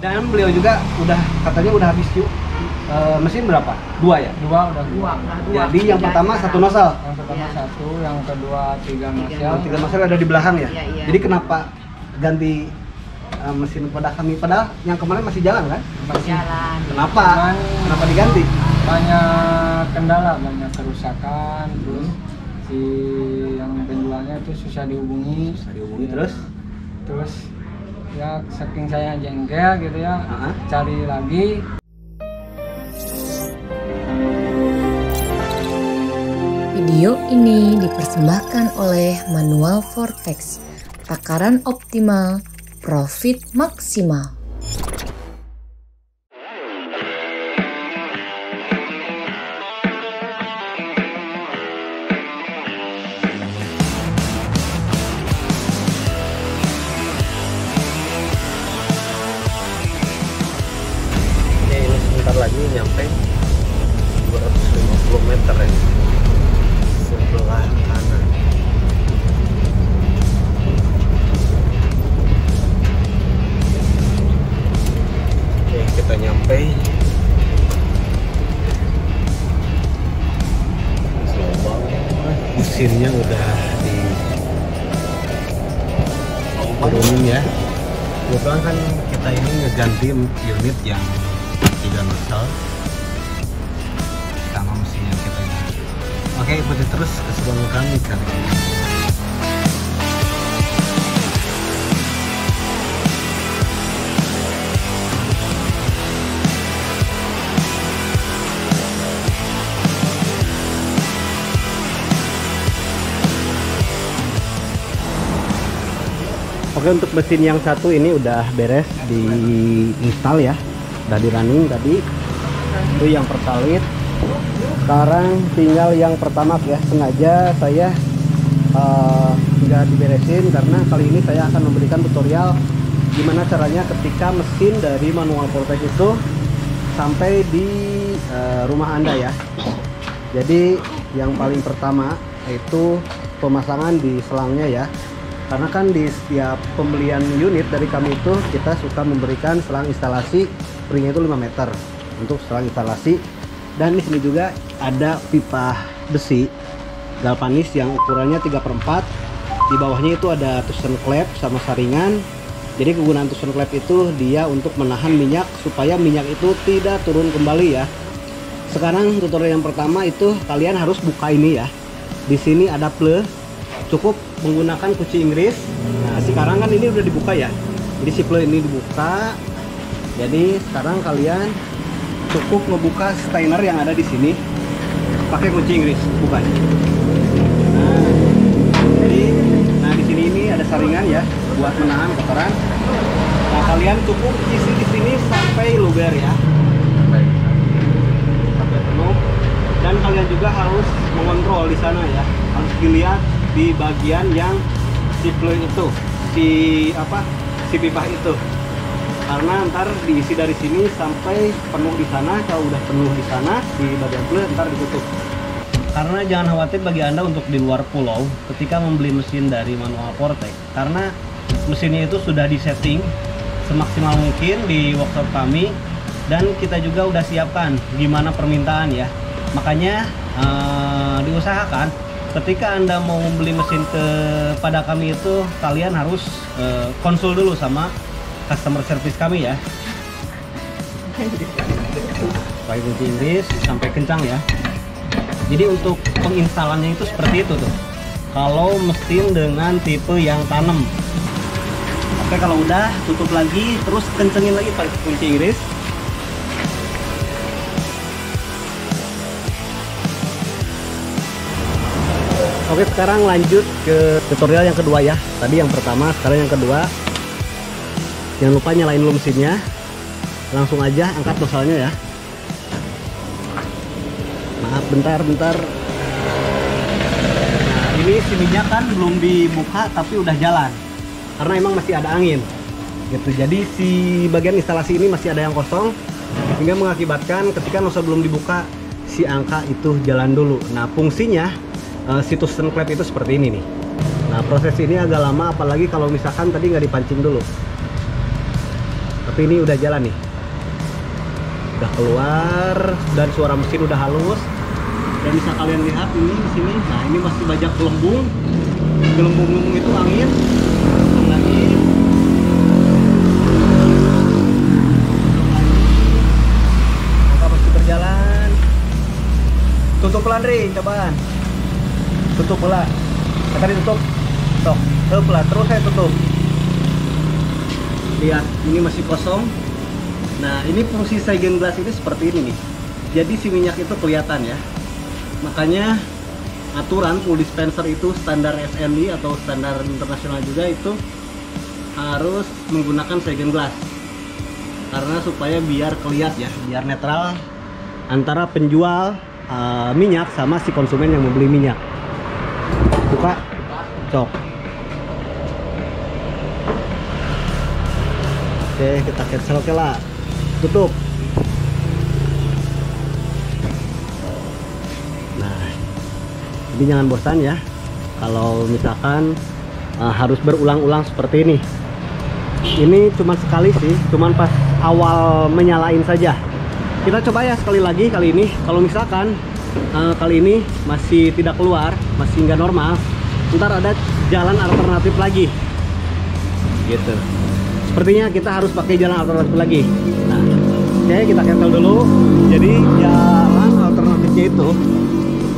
Dan beliau juga katanya udah habis mesin berapa? 2 ya? 2 udah 2. Jadi yang pertama 1 nozzle. Yang pertama 1, yang kedua 3 nozzle. Yang 3 nozzle ada di belakang ya? Iya. Jadi kenapa ganti mesin pada kami? Padahal yang kemarin masih jalan kan? Masih jalan. Kenapa? Kenapa diganti? Banyak kendala, banyak kerusakan, terus si yang penjualnya itu susah dihubungi. Terus ya saking saya jengkel gitu ya, cari lagi. Video ini dipersembahkan oleh Manual Vortex. Takaran optimal, profit maksimal. Ini sebentar lagi nyampe 250 meter ya. Sebelah kanan. Oke, kita nyampe. Mesinnya udah di turunin ya. Kebetulan kan kita ini ngeganti unit yang 3 nozzle sama mesin yang kita ini. Oke, ikuti terus keseruan kami kali ini. Oke, untuk mesin yang satu ini udah beres di install ya, udah di running tadi. Itu yang pertalit. Sekarang tinggal yang pertama ya. Sengaja saya nggak diberesin karena kali ini saya akan memberikan tutorial gimana caranya ketika mesin dari Manual Vortex itu sampai di rumah Anda ya. Jadi yang paling pertama itu pemasangan di selangnya ya. Karena kan di setiap pembelian unit dari kami itu kita suka memberikan selang instalasi, ringnya itu 5 meter untuk selang instalasi. Dan di sini juga ada pipa besi galvanis yang ukurannya 3/4. Di bawahnya itu ada tusen klep sama saringan. Jadi kegunaan tusen klep itu dia untuk menahan minyak supaya minyak itu tidak turun kembali ya. Sekarang tutorial yang pertama itu kalian harus buka ini ya. Di sini ada plug. Cukup menggunakan kunci Inggris. Nah, sekarang kan ini udah dibuka ya. Jadi si plug ini dibuka. Jadi sekarang kalian cukup ngebuka stainer yang ada di sini pakai kunci Inggris, buka. Nah, di sini ini ada saringan ya buat menahan kotoran. Nah, kalian cukup isi di sini sampai luber ya. Sampai penuh. Dan kalian juga harus mengontrol di sana ya. Harus dilihat di bagian yang si plug itu, si pipa itu, karena ntar diisi dari sini sampai penuh di sana. Kalau udah penuh di sana di bagian plug ntar ditutup. Karena jangan khawatir bagi Anda untuk di luar pulau ketika membeli mesin dari Manual Vortex, karena mesinnya itu sudah disetting semaksimal mungkin di workshop kami, dan kita juga udah siapkan gimana permintaan ya. Makanya diusahakan ketika Anda mau membeli mesin kepada kami itu kalian harus konsul dulu sama customer service kami ya. Pakai kunci Inggris sampai kencang ya. Jadi untuk penginstalannya itu seperti itu tuh. Kalau mesin dengan tipe yang tanam. Oke, kalau udah tutup lagi, terus kencengin lagi pakai kunci Inggris. Oke, sekarang lanjut ke tutorial yang kedua ya. Tadi yang pertama, sekarang yang kedua. Jangan lupa nyalain dulu mesinnya. Langsung aja angkat nozzle-nya ya. Maaf, bentar. Nah, ini si minyak kan belum dibuka tapi udah jalan. Karena emang masih ada angin. Gitu. Jadi si bagian instalasi ini masih ada yang kosong, sehingga mengakibatkan ketika nozzle belum dibuka, si angka itu jalan dulu. Nah, fungsinya si tusen klep itu seperti ini nih. Nah, proses ini agak lama, apalagi kalau misalkan tadi nggak dipancing dulu. Tapi tapi ini udah jalan nih, udah keluar dan suara mesin udah halus. Dan bisa kalian lihat ini di sini. Nah, ini masih banyak gelembung. Gelembung-gelembung itu angin. Lagi. Maka masih berjalan. Tutup pelan, Ri, cobaan. Tutup pelan. Tadi tutup. Tok, pelan. Terus saya tutup. Lihat, ini masih kosong. Nah, ini fungsi Seigen Glass ini seperti ini nih. Jadi si minyak itu kelihatan ya. Makanya aturan full dispenser itu standar SNI atau standar internasional juga itu harus menggunakan Seigen Glass. Karena supaya biar kelihatan ya, biar netral antara penjual minyak sama si konsumen yang membeli minyak. Buka, cok. Oke, kita cancel, oke lah. Tutup. Nah, jadi jangan bosan ya kalau misalkan harus berulang-ulang seperti ini. Ini cuma sekali sih, cuman pas awal menyalain saja. Kita coba ya sekali lagi kali ini. Kalau misalkan kali ini masih tidak keluar, masih nggak normal, ntar ada jalan alternatif lagi gitu. Sepertinya kita harus pakai jalan alternatif lagi. Nah, oke, kita cancel dulu. Jadi jalan alternatifnya itu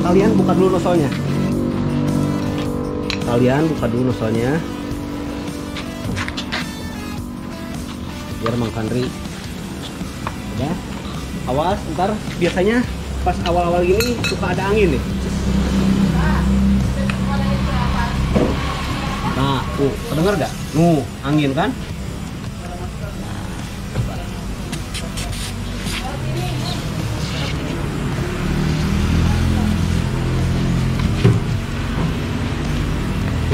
kalian buka dulu nozzle-nya. Kalian buka dulu nozzle-nya. Biar Mang Kandri. Udah. Awas, ntar biasanya pas awal-awal gini suka ada angin nih. Nah, kedenger gak? Angin kan?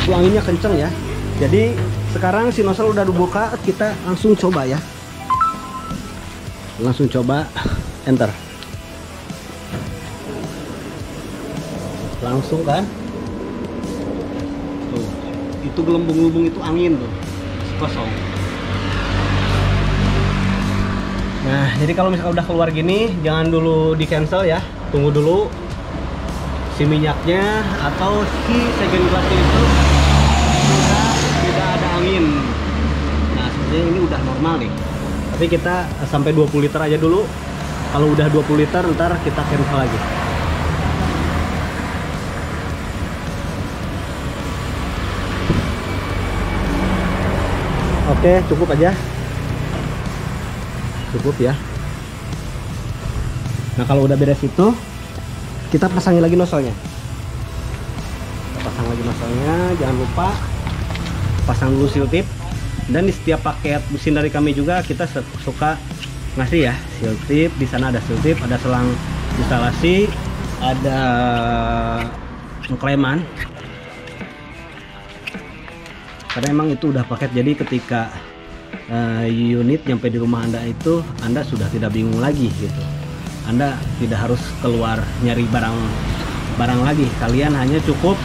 Itu anginnya kenceng ya. Jadi sekarang si nozzle udah dibuka, kita langsung coba ya. Langsung coba, enter. Langsung kan? Tuh, itu gelembung-gelembung itu angin tuh, kosong. Nah, jadi kalau misalkan udah keluar gini, jangan dulu di cancel ya, tunggu dulu si minyaknya atau si Seigen Glass itu tidak ada angin. Nah, sebenarnya ini udah normal nih. Tapi kita sampai 20 liter aja dulu. Kalau udah 20 liter ntar kita cancel lagi. Oke, cukup aja. Cukup ya. Nah, kalau udah beres itu, kita pasangin lagi nozzle-nya. Kita pasang lagi nozzle-nya, jangan lupa pasang dulu seal tip. Dan di setiap paket mesin dari kami juga kita suka ngasih ya seal tip. Di sana ada seal tip, ada selang instalasi, ada pengklaiman. Karena emang itu udah paket, jadi ketika unit nyampe di rumah Anda itu Anda sudah tidak bingung lagi gitu. Anda tidak harus keluar nyari barang lagi. Kalian hanya cukup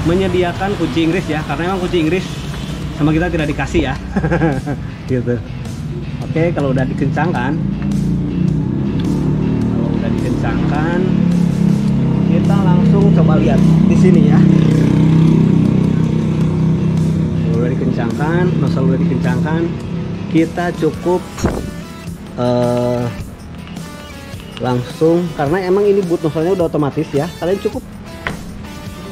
menyediakan kunci Inggris ya, karena emang kunci Inggris sama kita tidak dikasih ya. Gitu. Oke, kalau udah dikencangkan, kita langsung coba lihat di sini ya. Udah dikencangkan, nozzle udah dikencangkan, kita cukup langsung, karena emang ini boot nozzle-nya udah otomatis ya. Kalian cukup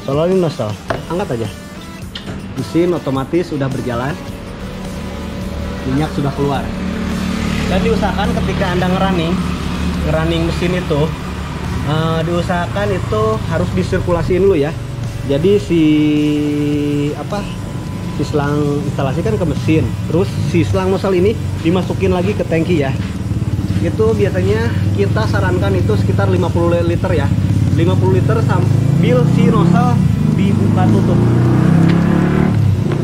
soloin nozzle, angkat aja, mesin otomatis sudah berjalan, minyak sudah keluar. Dan diusahakan ketika Anda ngerunning mesin itu, diusahakan itu harus disirkulasiin dulu ya. Jadi si selang instalasi kan ke mesin, terus si selang nozzle ini dimasukin lagi ke tangki ya. Itu biasanya kita sarankan itu sekitar 50 liter ya, 50 liter sambil si nozzle dibuka tutup.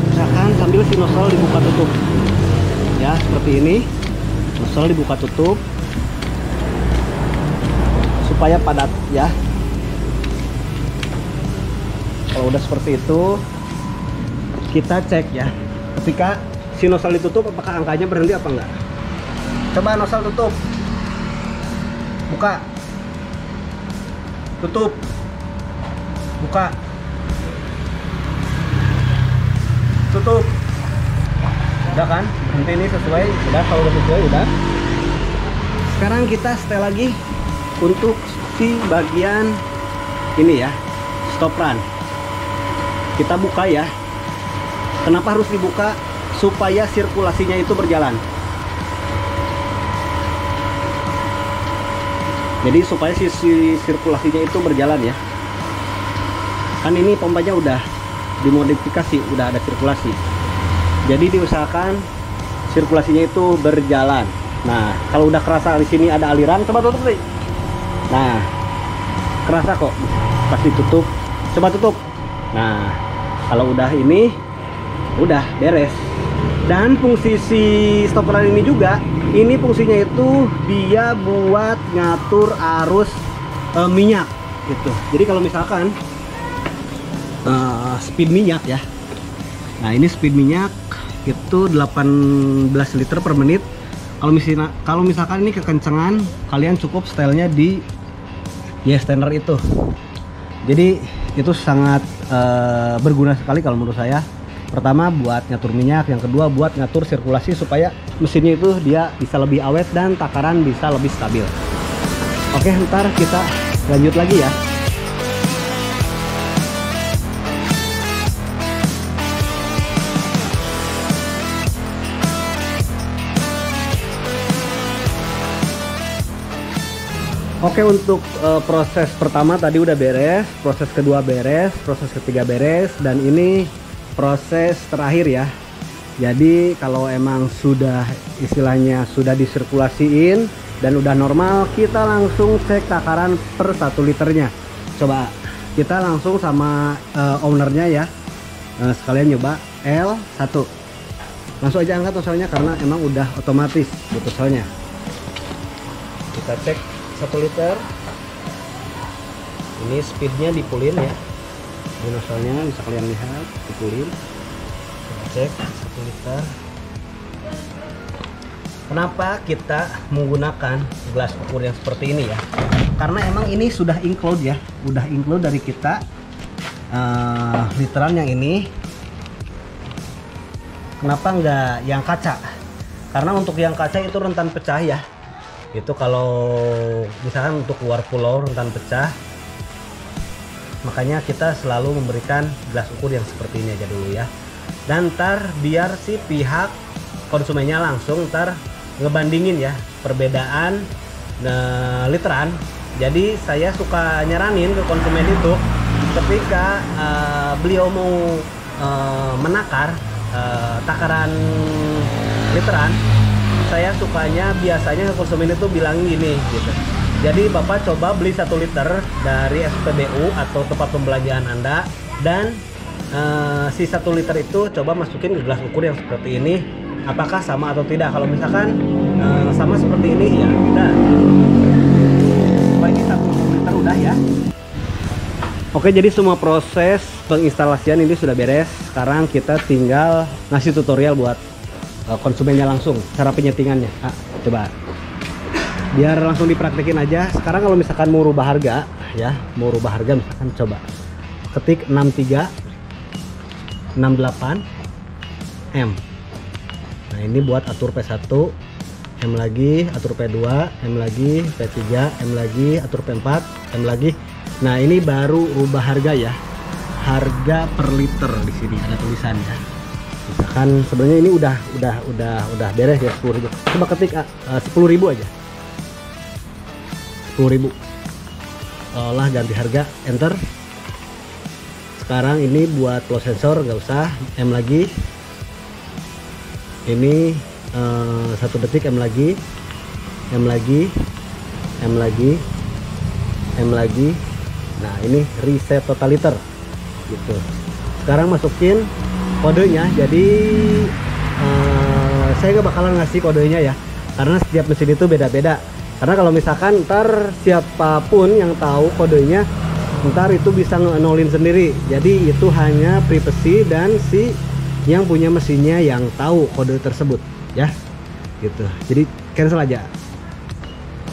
Misalkan sambil si nozzle dibuka tutup ya, seperti ini, nozzle dibuka tutup supaya padat ya. Kalau udah seperti itu, kita cek ya, ketika si nozzle ditutup apakah angkanya berhenti apa enggak. Coba nozzle tutup. Buka. Tutup. Buka. Tutup. Udah kan? Nanti ini sesuai. Udah, kalau udah sesuai udah. Sekarang kita setel lagi untuk si bagian ini ya, stop run. Kita buka ya. Kenapa harus dibuka? Supaya sirkulasinya itu berjalan. Jadi supaya si sirkulasinya itu berjalan ya. Kan ini pompanya udah dimodifikasi, udah ada sirkulasi. Jadi diusahakan sirkulasinya itu berjalan. Nah, kalau udah kerasa di sini ada aliran, coba tutup nih. Nah, kerasa kok. Pas ditutup, coba tutup. Nah, kalau udah ini, udah beres. Dan fungsi si stop run ini juga, ini fungsinya itu dia buat ngatur arus minyak gitu. Jadi kalau misalkan speed minyak ya, nah ini speed minyak itu 18 liter per menit. Kalau misalkan ini kekencengan, kalian cukup setelnya di standard itu. Jadi itu sangat berguna sekali kalau menurut saya. Pertama buat ngatur minyak, yang kedua buat ngatur sirkulasi supaya mesinnya itu dia bisa lebih awet dan takaran bisa lebih stabil. Oke, ntar kita lanjut lagi ya. Oke, untuk proses pertama tadi udah beres, proses kedua beres, proses ketiga beres, dan ini proses terakhir ya. Jadi kalau emang sudah istilahnya sudah disirkulasiin dan udah normal, kita langsung cek takaran per 1 liternya. Coba kita langsung sama ownernya ya, sekalian nyoba L1. Langsung aja angkat nozzle-nya karena emang udah otomatis nozzle-nya. Kita cek 1 liter. Ini speednya dipulin ya. Ini nozzle-nya bisa kalian lihat, dipulin. Kita cek 1 liter. Kenapa kita menggunakan gelas ukur yang seperti ini ya? Karena emang ini sudah include ya, udah include dari kita literan yang ini. Kenapa enggak yang kaca? Karena untuk yang kaca itu rentan pecah ya. Itu kalau misalkan untuk keluar pulau rentan pecah. Makanya kita selalu memberikan gelas ukur yang seperti ini aja dulu ya. Dan ntar biar si pihak konsumennya langsung ntar ngebandingin ya perbedaan literan. Jadi saya suka nyaranin ke konsumen itu ketika beliau mau menakar takaran literan, saya sukanya biasanya ke konsumen itu bilang gini gitu. Jadi Bapak coba beli 1 liter dari SPBU atau tempat pembelanjaan Anda, dan si 1 liter itu coba masukin ke gelas ukur yang seperti ini, apakah sama atau tidak. Kalau misalkan sama seperti ini ya udah. Ini 1 liter udah ya. Oke, jadi semua proses penginstalasian ini sudah beres. Sekarang kita tinggal ngasih tutorial buat konsumennya langsung cara penyetingannya. Coba biar langsung dipraktekin aja. Sekarang kalau misalkan mau rubah harga ya, mau rubah harga misalkan coba ketik 63 68 M. Nah ini buat atur P1, M lagi, atur P2, M lagi, P3, M lagi, atur P4, M lagi. Nah ini baru rubah harga ya, harga per liter. Di sini ada tulisan ya. Misalkan sebenarnya ini udah beres ya, 10.000. Coba ketik 10.000 aja. 10.000. Olah ganti harga, enter. Sekarang ini buat flow sensor nggak usah, M lagi. Ini 1 detik, M lagi, M lagi, M lagi, M lagi. Nah ini reset total liter gitu. Sekarang masukin kodenya. Jadi saya nggak bakalan ngasih kodenya ya, karena setiap mesin itu beda-beda. Karena kalau misalkan ntar siapapun yang tahu kodenya, ntar itu bisa nge-nolin sendiri. Jadi itu hanya privasi dan si yang punya mesinnya yang tahu kode tersebut ya gitu. Jadi cancel aja.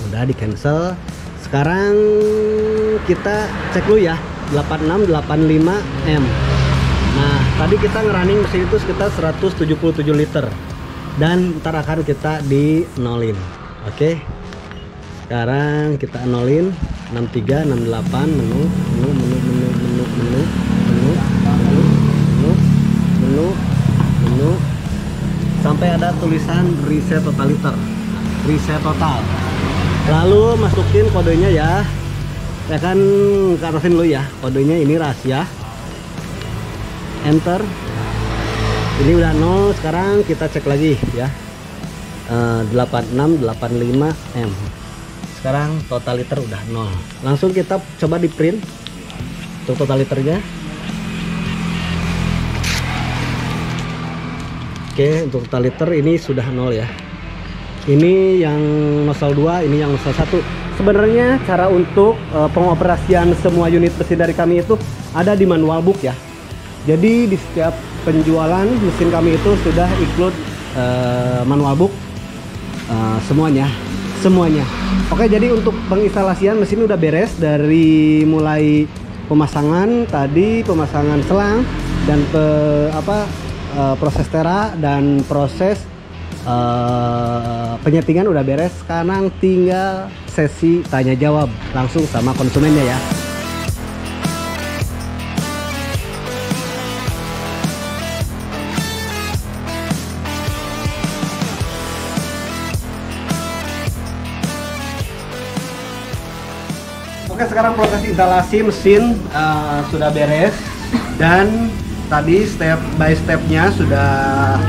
Udah di cancel. Sekarang kita cek dulu ya, 8685M. Nah, tadi kita ngerunning mesin itu sekitar 177 liter. Dan ntar akan kita di nolin. Oke. Sekarang kita nolin 63, 68, menu sampai ada tulisan reset total liter, reset total. Lalu masukin kodenya ya kan, katasin dulu ya, kodenya ini rahasia. Enter. Ini udah 0. Sekarang kita cek lagi ya, 8685M. Sekarang total liter udah 0. Langsung kita coba di print untuk total liternya. Oke, untuk total liter ini sudah 0 ya. Ini yang nozzle 2, ini yang nozzle 1. Sebenarnya cara untuk pengoperasian semua unit mesin dari kami itu ada di manual book ya. Jadi di setiap penjualan mesin kami itu sudah include manual book semuanya. Oke, jadi untuk penginstalasian mesin udah beres dari mulai pemasangan tadi, pemasangan selang dan proses tera dan proses penyetingan udah beres. Sekarang tinggal sesi tanya jawab langsung sama konsumennya ya. Oke, sekarang proses instalasi mesin sudah beres dan tadi step by stepnya sudah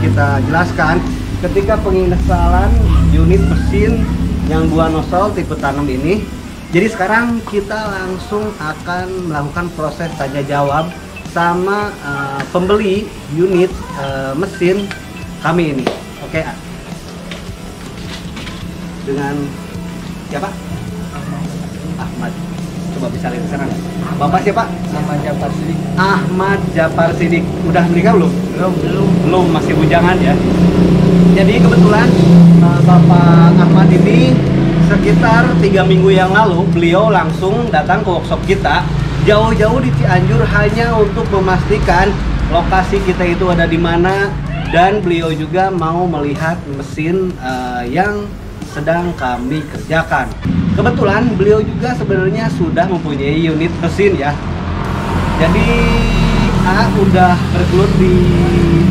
kita jelaskan ketika penginstalan unit mesin yang 2 nozzle tipe tanam ini. Jadi sekarang kita langsung akan melakukan proses tanya jawab sama pembeli unit mesin kami ini. Oke, dengan siapa? Ahmad. Coba bisa lihat sekarang. Bapak siapa? Ahmad Jafar Sidik. Ahmad Jafar Sidik. Udah menikah belum? Belum, masih bujangan ya. Jadi kebetulan Bapak Ahmad ini sekitar 3 minggu yang lalu beliau langsung datang ke workshop kita jauh-jauh di Cianjur hanya untuk memastikan lokasi kita itu ada di mana, dan beliau juga mau melihat mesin yang sedang kami kerjakan. Kebetulan beliau juga sebenarnya sudah mempunyai unit mesin ya. Jadi udah bergelut di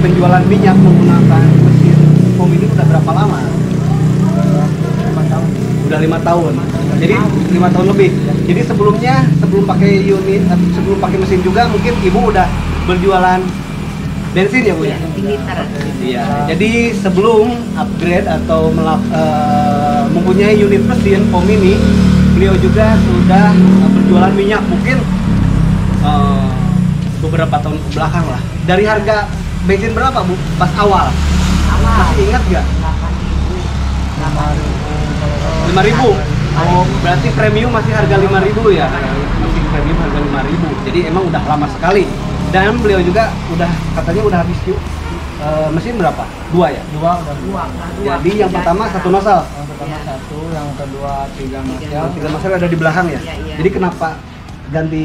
penjualan minyak menggunakan mesin POM ini udah berapa lama? 5 tahun. Udah 5 tahun. Jadi 5 tahun lebih. Jadi sebelumnya, sebelum pakai unit, sebelum pakai mesin juga mungkin ibu udah berjualan bensin ya Bu ya? Liter. Iya. Jadi sebelum upgrade atau mempunyai unit mesin POM ini, beliau juga sudah berjualan minyak mungkin beberapa tahun ke belakang lah. Dari harga bensin berapa Bu pas awal? Masih ingat nggak? 5.000. Oh, berarti premium masih harga 5.000 ya? Masih premium harga 5.000. Jadi emang udah lama sekali. Dan beliau juga udah katanya udah habis mesin berapa? 2 ya? 2 udah 2. Jadi yang pertama 1 nozzle. Yang pertama 1, yang kedua 3 nozzle. Yang 3 nozzle ada di belakang ya? Iya. Jadi kenapa ganti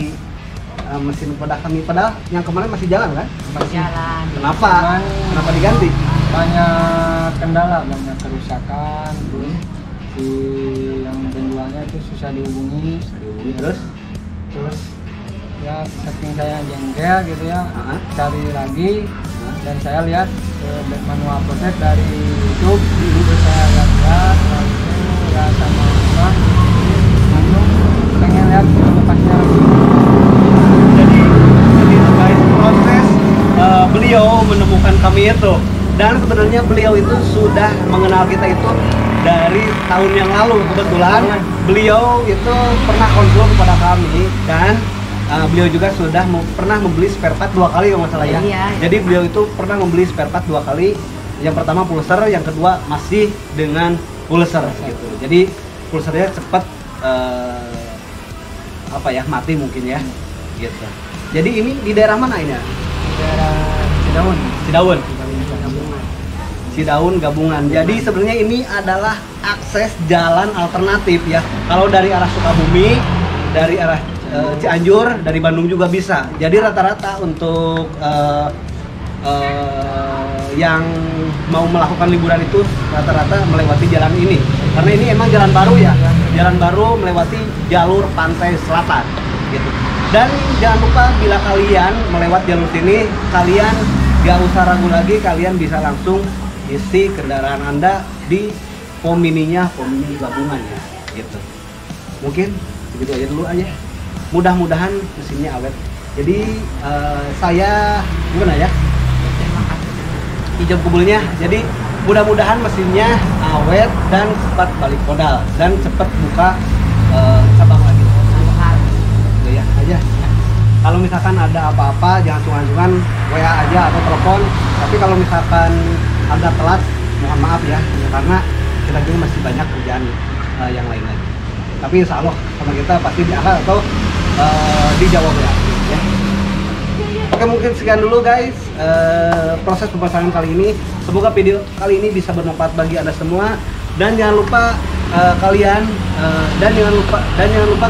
mesin pada kami? Padahal yang kemarin masih jalan kan? Jalan. Kenapa? Kenapa diganti? Banyak kendala, banyak kerusakan, terus si yang penjualnya itu susah dihubungi. Terus? Ya saking saya jengkel gitu ya, cari lagi, dan saya lihat manual proses dari YouTube, terus saya lihat lalu ya sama Mas, langsung pengen lihat lokasinya lagi. Jadi guys, proses beliau menemukan kami itu, dan sebenarnya beliau itu sudah mengenal kita itu dari tahun yang lalu. Kebetulan beliau itu pernah konsul kepada kami, dan beliau juga sudah pernah membeli spare part 2 kali kalau nggak salah ya. Iya. Jadi beliau itu pernah membeli spare part 2 kali. Yang pertama pulser, yang kedua masih dengan pulser gitu. Jadi pulsernya cepat mati mungkin ya. Gitu. Jadi ini di daerah mana ini? Daerah Cidaun. Cidaun. Cidaun gabungan. Jadi sebenarnya ini adalah akses jalan alternatif ya. Kalau dari arah Sukabumi, dari arah Cianjur, dari Bandung juga bisa. Jadi rata-rata untuk yang mau melakukan liburan itu rata-rata melewati jalan ini. Karena ini emang jalan baru ya. Jalan baru melewati jalur pantai selatan gitu. Dan jangan lupa bila kalian melewati jalur sini, kalian gak usah ragu lagi, kalian bisa langsung isi kendaraan Anda di pom mininya, pom mini gabungan ya gitu. Mungkin begitu aja dulu aja. Mudah-mudahan mesinnya awet. Jadi saya gimana ya? Hijau kubulnya. Jadi mudah-mudahan mesinnya awet dan cepat balik modal dan cepat buka cabang lagi. Ya aja. Kalau misalkan ada apa-apa jangan sungkan-sungkan WA aja atau telepon. Tapi kalau misalkan Anda telat, mohon maaf ya, karena kita juga masih banyak kerjaan yang lain lagi. Tapi insya Allah sama kita pasti diangkat atau dijawab ya. Oke, mungkin sekian dulu guys proses pemasangan kali ini. Semoga video kali ini bisa bermanfaat bagi Anda semua. Dan jangan lupa kalian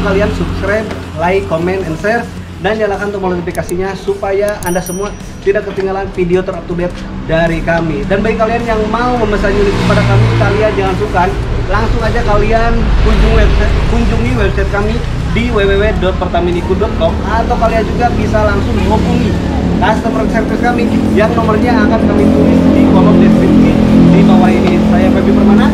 kalian subscribe, like, comment, and share, dan nyalakan tombol notifikasinya supaya Anda semua tidak ketinggalan video terupdate dari kami. Dan bagi kalian yang mau memesan unit kepada kami, kalian jangan sungkan, langsung aja kalian kunjungi website kami di www.pertaminiku.com, atau kalian juga bisa langsung menghubungi customer service kami yang nomornya akan kami tulis di kolom deskripsi di bawah ini. Saya Feby Permana.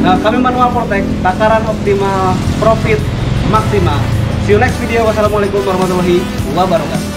Nah, kami Manual Vortex, takaran optimal, profit maksimal. See you next video. Wassalamualaikum warahmatullahi wabarakatuh.